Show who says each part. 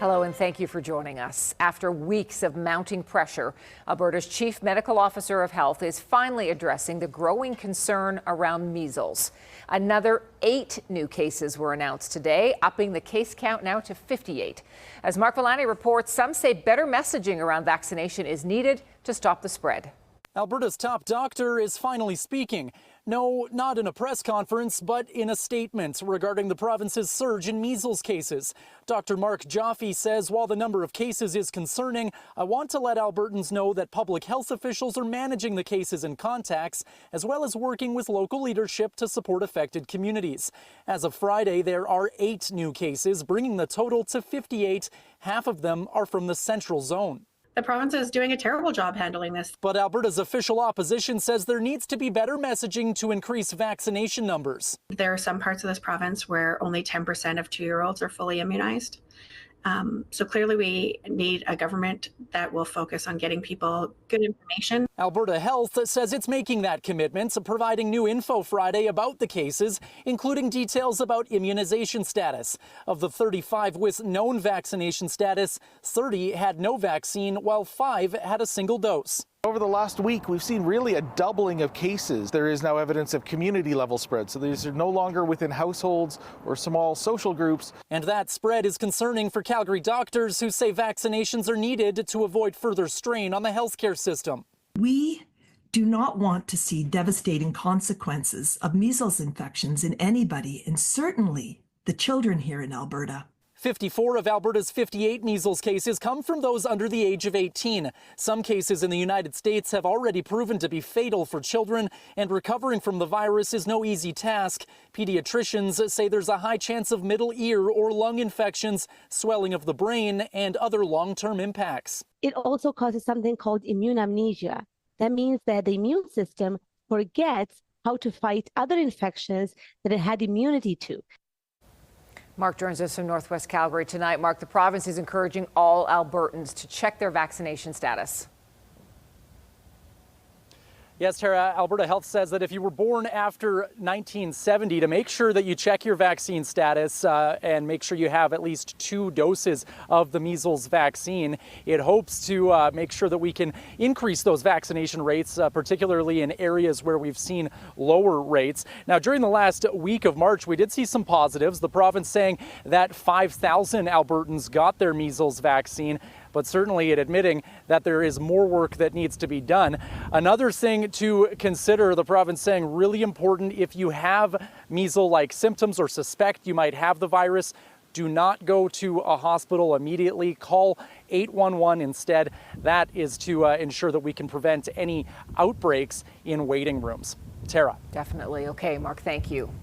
Speaker 1: Hello and thank you for joining us. After weeks of mounting pressure, Alberta's Chief Medical Officer of Health is finally addressing the growing concern around measles. Another 8 new cases were announced today, upping the case count now to 58. As Mark Villani reports, some say better messaging around vaccination is needed to stop the spread.
Speaker 2: Alberta's top doctor is finally speaking. No, not in a press conference, but in a statement regarding the province's surge in measles cases. Dr. Mark Joffe says while the number of cases is concerning, I want to let Albertans know that public health officials are managing the cases and contacts, as well as working with local leadership to support affected communities. As of Friday, there are 8 new cases, bringing the total to 58. Half of them are from the Central Zone.
Speaker 3: The province is doing a terrible job handling this.
Speaker 2: But Alberta's official opposition says there needs to be better messaging to increase vaccination numbers.
Speaker 3: There are some parts of this province where only 10% of 2-year-olds are fully immunized. So clearly we need a government that will focus on getting people good information.
Speaker 2: Alberta Health says it's making that commitment, providing new info Friday about the cases, including details about immunization status. Of the 35 with known vaccination status, 30 had no vaccine, while 5 had a single dose.
Speaker 4: Over the last week, we've seen really a doubling of cases. There is now evidence of community-level spread, so these are no longer within households or small social groups.
Speaker 2: And that spread is concerning for Calgary doctors who say vaccinations are needed to avoid further strain on the healthcare system.
Speaker 5: We do not want to see devastating consequences of measles infections in anybody, and certainly the children here in Alberta.
Speaker 2: 54 of Alberta's 58 measles cases come from those under the age of 18. Some cases in the United States have already proven to be fatal for children, and recovering from the virus is no easy task. Pediatricians say there's a high chance of middle ear or lung infections, swelling of the brain, and other long-term impacts.
Speaker 6: It also causes something called immune amnesia. That means that the immune system forgets how to fight other infections that it had immunity to.
Speaker 1: Mark joins us from Northwest Calgary tonight. Mark, the province is encouraging all Albertans to check their vaccination status.
Speaker 2: Yes, Tara, Alberta Health says that if you were born after 1970, to make sure that you check your vaccine status and make sure you have at least 2 doses of the measles vaccine. It hopes to make sure that we can increase those vaccination rates, particularly in areas where we've seen lower rates. Now, during the last week of March, we did see some positives. The province saying that 5,000 Albertans got their measles vaccine, but certainly it admitting that there is more work that needs to be done. Another thing to consider, the province saying really important, if you have measles-like symptoms or suspect you might have the virus, do not go to a hospital immediately. Call 811 instead. That is to ensure that we can prevent any outbreaks in waiting rooms. Tara.
Speaker 1: Definitely. Okay, Mark, thank you.